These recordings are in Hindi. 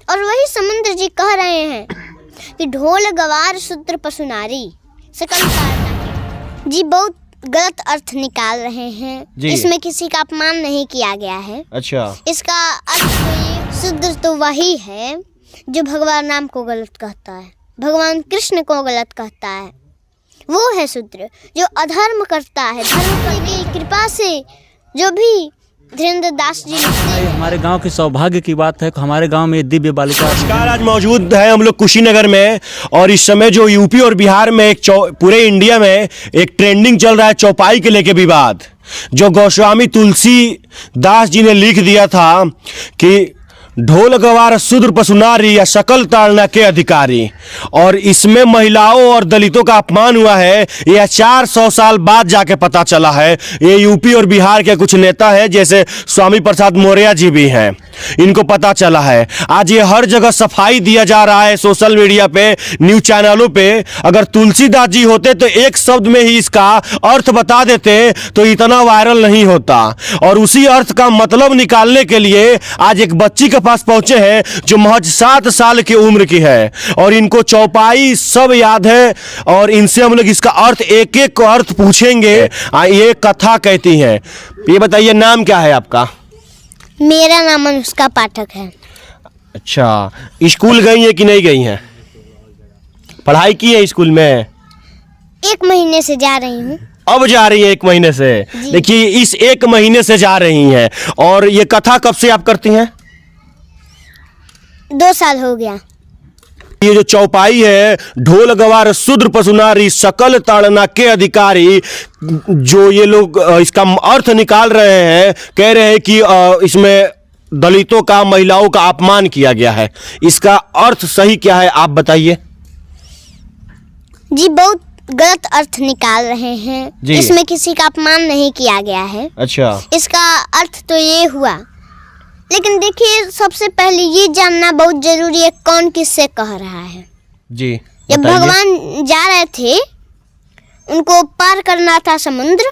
और वही समुद्र जी कह रहे हैं कि ढोल गवार शूद्र पशु नारी सकल ताड़ना जी बहुत गलत अर्थ निकाल रहे हैं। इसमें किसी का अपमान नहीं किया गया है। अच्छा, इसका अर्थ तो ये शूद्र तो वही है जो भगवान राम को गलत कहता है, भगवान कृष्ण को गलत कहता है, वो है शूद्र जो अधर्म करता है। धर्म की कृपा से जो भी धीरेन्द्र दास जी हमारे गांव के सौभाग्य की बात है कि हमारे गांव में दिव्य बालिका आज मौजूद है हम लोग कुशीनगर में। और इस समय जो यूपी और बिहार में एक पूरे इंडिया में एक ट्रेंडिंग चल रहा है चौपाई के लेके विवाद, जो गोस्वामी तुलसी दास जी ने लिख दिया था कि ढोल गवार शूद्र पशु नारी या सकल ताड़ना के अधिकारी, और इसमें महिलाओं और दलितों का अपमान हुआ है। यह 400 साल बाद जाके पता चला है। ये यूपी और बिहार के कुछ नेता हैं, जैसे स्वामी प्रसाद मौर्य जी भी हैं, इनको पता चला है। आज ये हर जगह सफाई दिया जा रहा है, सोशल मीडिया पे, न्यूज चैनलों पे। अगर तुलसीदास जी होते तो एक शब्द में ही इसका अर्थ बता देते तो इतना वायरल नहीं होता। और उसी अर्थ का मतलब निकालने के लिए आज एक बच्ची के पास पहुंचे हैं जो महज 7 साल की उम्र की है, और इनको चौपाई सब याद है। और इनसे हम लोग इसका अर्थ एक एक को अर्थ पूछेंगे। ये कथा कहती है। ये बताइए नाम क्या है आपका? मेरा नाम अनुष्का पाठक है। अच्छा, स्कूल गई है कि नहीं गई हैं? पढ़ाई की है स्कूल में? 1 महीने से जा रही हूँ। अब जा रही है 1 महीने से? देखिए, इस 1 महीने से जा रही हैं। और ये कथा कब से आप करती हैं? 2 साल हो गया। ये जो चौपाई है, ढोल गवार शूद्र पशु नारी सकल ताड़ना के अधिकारी, जो ये लोग इसका अर्थ निकाल रहे हैं, कह रहे हैं कि इसमें दलितों का, महिलाओं का अपमान किया गया है। इसका अर्थ सही क्या है, आप बताइए। जी बहुत गलत अर्थ निकाल रहे हैं। इसमें किसी का अपमान नहीं किया गया है। अच्छा, इसका अर्थ तो ये हुआ। लेकिन देखिए, सबसे पहले ये जानना बहुत जरूरी है कौन किससे कह रहा है। जी, जब भगवान जा रहे थे, उनको पार करना था समुद्र,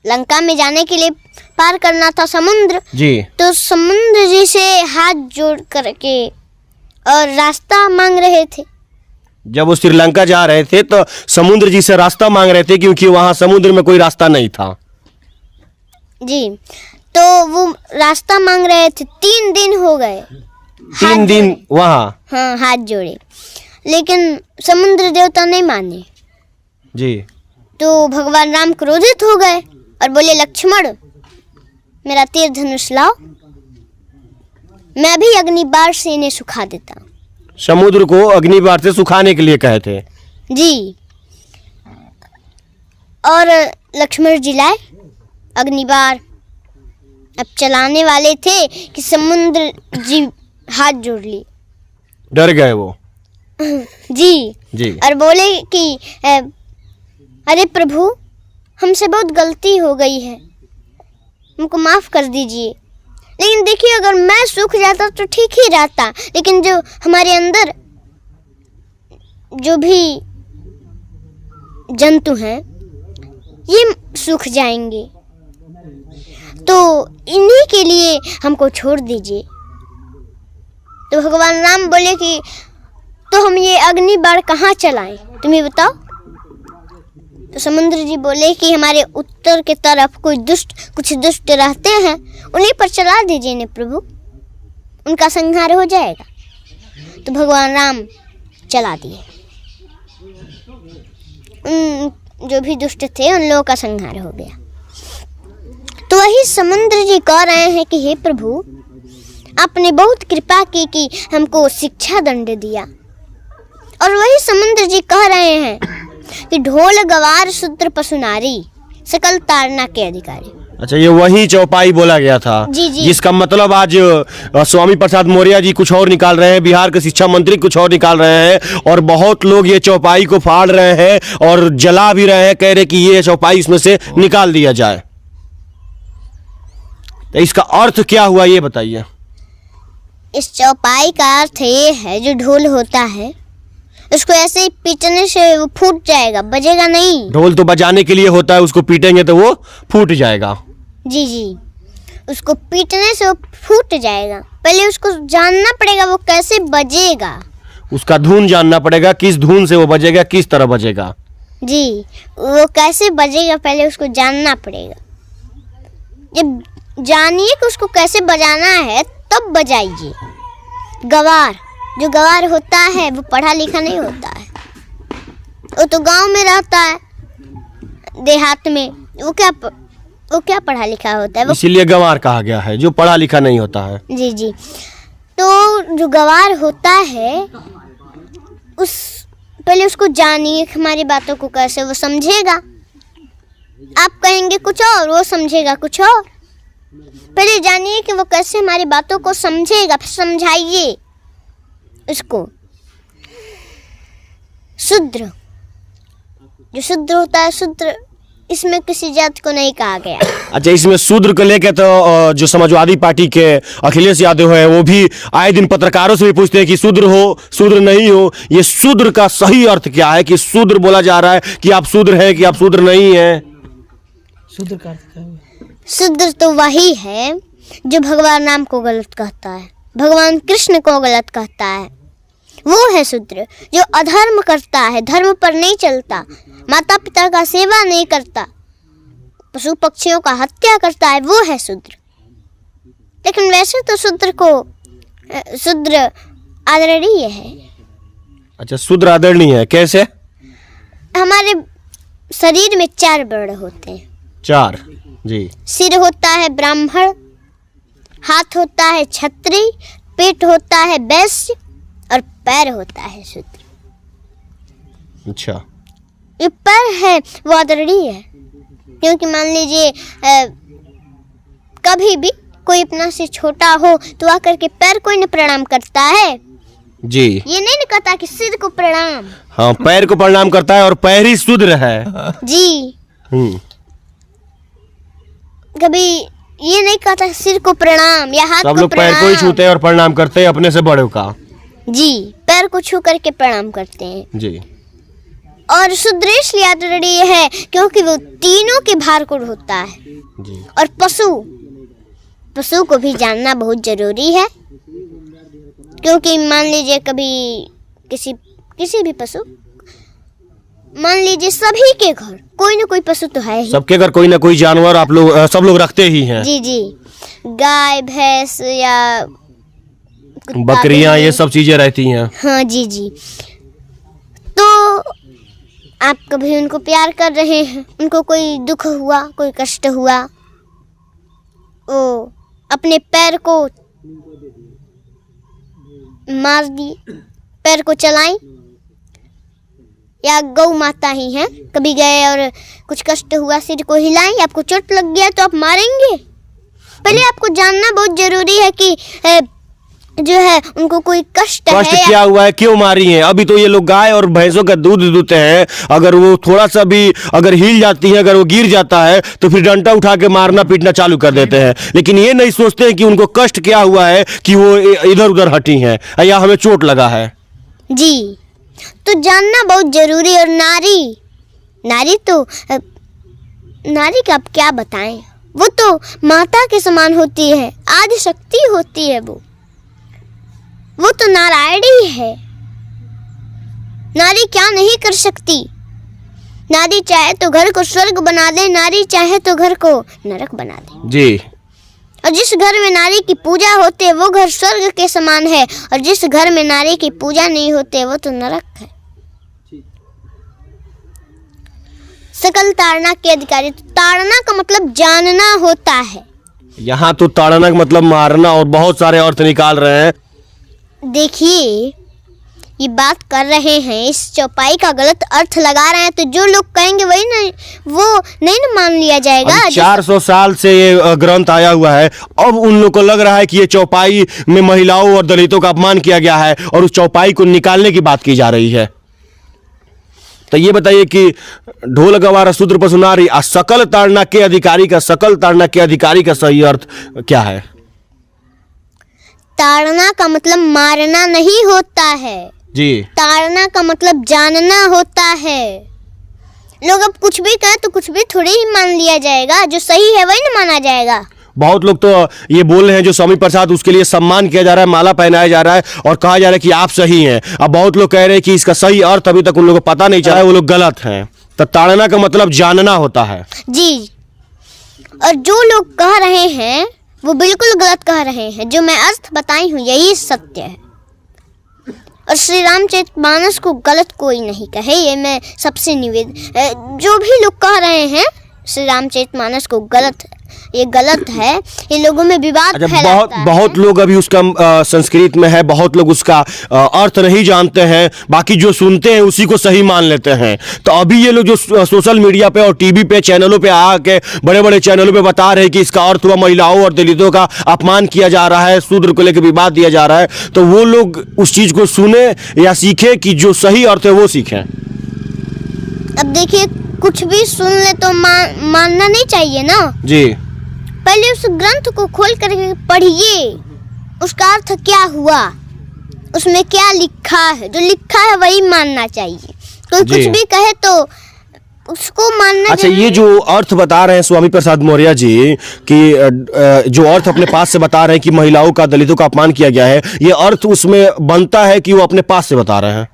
लंका में जाने के लिए पार करना था समुद्र जी। तो समुद्र जी से हाथ जोड़ करके और रास्ता मांग रहे थे। जब वो श्रीलंका जा रहे थे तो समुद्र जी से रास्ता मांग रहे थे, क्योंकि वहां समुद्र में कोई रास्ता नहीं था जी। तो वो रास्ता मांग रहे थे। 3 दिन हो गए, 3 दिन वहाँ, हाँ, हाथ जोड़े, लेकिन समुद्र देवता नहीं माने जी। तो भगवान राम क्रोधित हो गए और बोले, लक्ष्मण मेरा तीर धनुष लाओ, मैं भी अग्निबाण से इन्हें सुखा देता। समुद्र को अग्निबाण से सुखाने के लिए कहे थे जी। और लक्ष्मण जी लाए अग्निबाण। अब चलाने वाले थे कि समुद्र जी हाथ जोड़ ली, डर गए वो जी। और बोले कि अरे प्रभु, हमसे बहुत गलती हो गई है, हमको माफ कर दीजिए। लेकिन देखिए, अगर मैं सूख जाता तो ठीक ही रहता, लेकिन जो हमारे अंदर जो भी जंतु हैं ये सूख जाएंगे, तो इन्हीं के लिए हमको छोड़ दीजिए। तो भगवान राम बोले कि तो हम ये अग्निबाण कहाँ चलाएं, तुम्हें बताओ। तो समुद्र जी बोले कि हमारे उत्तर के तरफ कुछ दुष्ट रहते हैं, उन्हीं पर चला दीजिए ने प्रभु, उनका संहार हो जाएगा। तो भगवान राम चला दिए, उन जो भी दुष्ट थे उन लोगों का संहार हो गया। तो वही समुद्र जी कह रहे हैं कि हे प्रभु, आपने बहुत कृपा की कि हमको शिक्षा दंड दिया। और वही समुद्र जी कह रहे हैं कि ढोल गवार शूद्र पशु नारी सकल ताड़ना के अधिकारी। अच्छा, ये वही चौपाई बोला गया था जी। जिसका मतलब आज स्वामी प्रसाद मौर्य जी कुछ और निकाल रहे हैं, बिहार के शिक्षा मंत्री कुछ और निकाल रहे हैं, और बहुत लोग ये चौपाई को फाड़ रहे हैं और जला भी रहे हैं, कह रहे कि ये चौपाई इसमें से निकाल दिया जाए। तो इसका अर्थ क्या हुआ, ये बताइए। इस चौपाई का अर्थ ये है, जो ढोल होता है उसको ऐसे ही पीटने से वो फूट जाएगा, बजेगा नहीं। ढोल तो बजाने के लिए होता है, उसको पीटेंगे तो वो फूट जाएगा जी। उसको पीटने से वो फूट जाएगा, पहले उसको जानना पड़ेगा वो कैसे बजेगा, उसका धुन जानना पड़ेगा, किस धुन से वो बजेगा, किस तरह बजेगा। जी, वो कैसे बजेगा पहले उसको जानना पड़ेगा। जब जानिए कि उसको कैसे बजाना है तब बजाइए। गवार, जो गवार होता है वो पढ़ा लिखा नहीं होता है, वो तो गांव में रहता है, देहात में, वो क्या पढ़ा लिखा होता है, वो इसीलिए गवार कहा गया है, जो पढ़ा लिखा नहीं होता है। जी जी। तो जो गवार होता है पहले उसको जानिए कि हमारी बातों को कैसे वो समझेगा। आप कहेंगे कुछ और, वो समझेगा कुछ और। पहले जानिए कि वो कैसे हमारी बातों को समझेगा, फिर समझाइए उसको। शूद्र, जो शूद्र होता है, शूद्र इसमें किसी जात को नहीं कहा गया। अच्छा, इसमें शूद्र को लेकर तो जो समाजवादी पार्टी के अखिलेश यादव है वो भी आए दिन पत्रकारों से भी पूछते हैं कि शूद्र हो, शूद्र नहीं हो। ये शूद्र का सही अर्थ क्या है कि शूद्र बोला जा रहा है कि आप शूद्र हैं कि आप शूद्र नहीं हैं? शूद्र का अर्थ क्या है? शूद्र तो वही है जो भगवान राम को गलत कहता है, भगवान कृष्ण को गलत कहता है, वो है शूद्र। जो अधर्म करता है, धर्म पर नहीं चलता, माता पिता का सेवा नहीं करता, पशु पक्षियों का हत्या करता है, वो है शूद्र। लेकिन वैसे तो शूद्र आदरणीय है। अच्छा, शूद्र आदरणीय है, कैसे? हमारे शरीर में 4 वर्ण होते हैं। 4? जी। सिर होता है ब्राह्मण, हाथ होता है क्षत्रिय, पेट होता है वैश्य और पैर होता है शूद्र। अच्छा, ये पैर है वो आदरणीय है, क्योंकि मान लीजिए कभी भी कोई अपना से छोटा हो तो आकर के पैर कोई न प्रणाम करता है जी। ये नहीं न कहता कि सिर को प्रणाम। हाँ, पैर को प्रणाम करता है और पैर ही शूद्र है। जी। कभी ये नहीं कहता सिर को प्रणाम या हाथ को प्रणाम। सब लोग पैर को ही छूते हैं और प्रणाम करते हैं अपने से बड़ों का। जी, पैर को छू करके प्रणाम करते हैं। जी। और शूद्र इसलिए आदरणीय है क्योंकि वो तीनों के भार को ढोता है। जी। और पशु को भी जानना बहुत जरूरी है, क्योंकि मान लीजिए कभी किसी भी पशु, मान लीजिए सभी के घर कोई ना कोई पशु तो है ही। सबके घर कोई ना कोई जानवर आप लोग सब लोग रखते ही हैं। जी जी, गाय भैंस या बकरियां, ये सब चीजें रहती हैं। हाँ जी जी। तो आप कभी उनको प्यार कर रहे हैं, उनको कोई दुख हुआ, कोई कष्ट हुआ, वो अपने पैर को मार दिए, पैर को चलाई, या गौ माता ही हैं, कभी गए और कुछ कष्ट हुआ, सिर को हिलाई, आपको चोट लग गया तो आप मारेंगे? पहले आपको जानना बहुत जरूरी है कि जो है उनको कोई कष्ट है, क्या हुआ है, क्यों मारी है। अभी तो ये लोग गाय और भैंसों का दूध दूते हैं, अगर वो थोड़ा सा भी अगर हिल जाती है, अगर वो गिर जाता है तो फिर डंडा उठा के मारना पीटना चालू कर देते हैं। लेकिन ये नहीं सोचते कि उनको कष्ट क्या हुआ है कि वो इधर उधर हटी हैं या हमें चोट लगा है। जी, तो जानना बहुत जरूरी। और नारी का आप क्या बताएं, वो तो माता के समान होती है, आदि शक्ति होती है, वो तो नारायणी है। नारी क्या नहीं कर सकती। नारी चाहे तो घर को स्वर्ग बना दे, नारी चाहे तो घर को नरक बना दे। जी। और जिस घर में नारी की पूजा होती है वो घर स्वर्ग के समान है, और जिस घर में नारी की पूजा नहीं होती वो तो नरक है। सकल ताड़ना के अधिकारी। ताड़ना का मतलब जानना होता है। यहाँ तो ताड़ना का मतलब मारना, और बहुत सारे अर्थ निकाल रहे हैं। देखिए, ये बात कर रहे हैं, इस चौपाई का गलत अर्थ लगा रहे हैं, तो जो लोग कहेंगे वही नहीं, वो नहीं ना मान लिया जाएगा। 400 साल से ये ग्रंथ आया हुआ है, अब उन लोगों को लग रहा है कि ये चौपाई में महिलाओं और दलितों का अपमान किया गया है और उस चौपाई को निकालने की बात की जा रही है। तो ये बताइए कि ढोल गवार शूद्र पशु नारी सकल ताड़ना के अधिकारी का सही अर्थ क्या है? ताड़ना का मतलब मारना नहीं होता है जी। ताड़ना का मतलब जानना होता है। लोग अब कुछ भी कहें तो कुछ भी थोड़ी ही मान लिया जाएगा, जो सही है वही ना माना जाएगा। बहुत लोग तो ये बोल रहे हैं जो स्वामी प्रसाद, उसके लिए सम्मान किया जा रहा है, माला पहनाया जा रहा है और कहा जा रहा है कि आप सही हैं। अब बहुत लोग कह रहे हैं कि इसका सही अर्थ अभी तक उन लोगों को पता नहीं चला है, वो लोग गलत हैं। तो ताड़ना का मतलब जानना होता है जी। और जो लोग कह रहे हैं वो बिल्कुल गलत कह रहे हैं। जो मैं अर्थ बताई हूँ यही सत्य है। और श्री रामचरितमानस को गलत कोई नहीं कहे, ये मैं सबसे जो भी लोग कह रहे हैं श्री रामचरितमानस को गलत है, ये गलत है, ये लोगों में विवाद फैलाता है। बहुत लोग अभी उसका संस्कृत में है, बहुत लोग उसका अर्थ नहीं जानते हैं, बाकी जो सुनते हैं उसी को सही मान लेते हैं। तो अभी ये लोग जो सोशल मीडिया पे और टीवी पे चैनलों पे आके बड़े बड़े चैनलों पे बता रहे हैं कि इसका अर्थ हुआ महिलाओं और दलितों का अपमान किया जा रहा है, शूद्र को लेकर विवाद दिया जा रहा है, तो वो लोग उस चीज को सुने या सीखे कि जो सही अर्थ है वो सीखें। अब देखिए, कुछ भी सुन ले तो मानना नहीं चाहिए ना जी। पहले उस ग्रंथ को खोल कर पढ़िए, उसका अर्थ क्या हुआ, उसमें क्या लिखा है, जो लिखा है वही मानना चाहिए। कोई कुछ भी कहे तो उसको मानना। अच्छा, ये जो अर्थ बता रहे हैं स्वामी प्रसाद मौर्य जी कि जो अर्थ अपने पास से बता रहे हैं कि महिलाओं का, दलितों का अपमान किया गया है, ये अर्थ उसमें बनता है कि वो अपने पास से बता रहे हैं?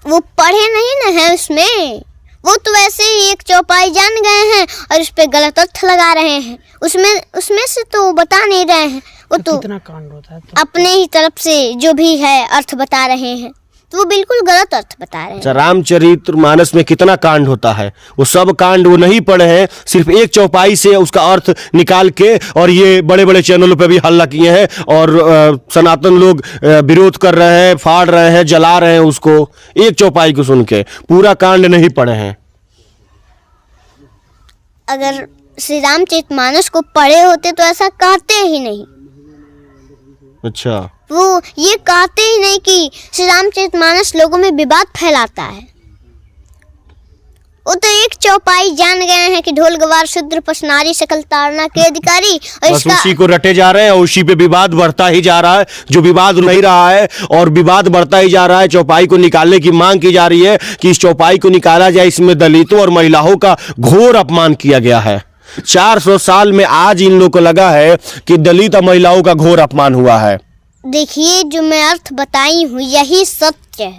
वो पढ़े नहीं ना है उसमें, वो तो वैसे ही एक चौपाई जान गए हैं और उस पे गलत अर्थ लगा रहे हैं। उसमें से तो बता नहीं रहे हैं, वो तो कितना कांड होता है तो अपने ही तरफ से जो भी है अर्थ बता रहे हैं, तो वो बिल्कुल गलत अर्थ बता रहे हैं। रामचरितमानस में कितना कांड होता है, वो सब कांड वो नहीं पढ़े हैं, सिर्फ एक चौपाई से उसका अर्थ निकाल के, और ये बड़े बड़े चैनलों पे भी हल्ला किए हैं और सनातन लोग विरोध कर रहे हैं, फाड़ रहे हैं, जला रहे हैं उसको, एक चौपाई को सुन के। पूरा कांड नहीं पढ़े हैं। अगर श्री रामचरितमानस को पढ़े होते तो ऐसा कहते ही नहीं। अच्छा, वो ये कहते ही नहीं कि श्री रामचरितमानस लोगों में विवाद फैलाता है। वो तो एक चौपाई जान गए हैं कि ढोल गवार शूद्र पशनारी सकल ताड़ना के अधिकारी, और बस उसी को रटे जा रहे हैं और उसी पे विवाद बढ़ता ही जा रहा है। जो विवाद नहीं रहा है और विवाद बढ़ता ही जा रहा है। चौपाई को निकालने की मांग की जा रही है कि इस चौपाई को निकाला जाए, इसमें दलितों और महिलाओं का घोर अपमान किया गया है। 400 साल में आज इन लोगों को लगा है कि दलित और महिलाओं का घोर अपमान हुआ है। देखिए, जो मैं अर्थ बताई हूँ यही सत्य है।